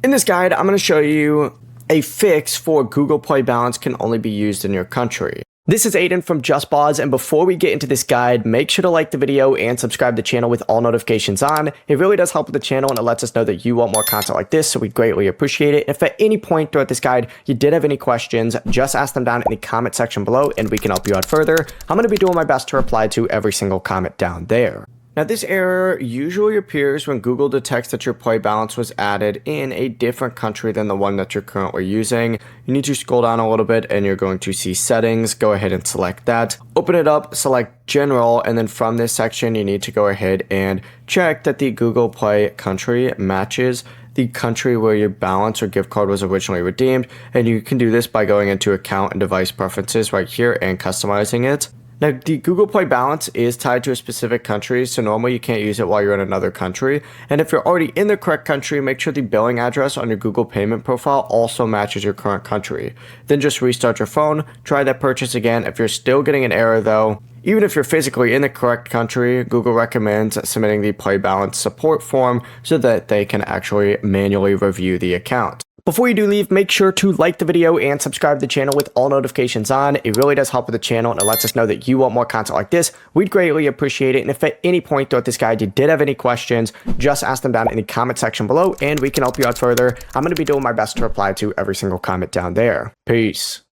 In this guide, I'm going to show you a fix for Google Play balance can only be used in your country. This is Aiden from JustBoz, and before we get into this guide, make sure to like the video and subscribe to the channel with all notifications on. It really does help with the channel and it lets us know that you want more content like this, so we greatly appreciate it. If at any point throughout this guide you did have any questions, just ask them down in the comment section below and we can help you out further. I'm going to be doing my best to reply to every single comment down there. Now, this error usually appears when Google detects that your play balance was added in a different country than the one that you're currently using. You need to scroll down a little bit and you're going to see settings. Go ahead and select that. Open it up, select general, and then from this section, you need to go ahead and check that the Google Play country matches the country where your balance or gift card was originally redeemed. And you can do this by going into account and device preferences right here and customizing it. Now, the Google Play balance is tied to a specific country, so normally you can't use it while you're in another country. And if you're already in the correct country, make sure the billing address on your Google payment profile also matches your current country. Then just restart your phone, try that purchase again. If you're still getting an error though, even if you're physically in the correct country, Google recommends submitting the Play balance support form so that they can actually manually review the account. Before you do leave, make sure to like the video and subscribe to the channel with all notifications on. It really does help with the channel and it lets us know that you want more content like this. We'd greatly appreciate it. And if at any point throughout this guide you did have any questions, just ask them down in the comment section below and we can help you out further. I'm going to be doing my best to reply to every single comment down there. Peace.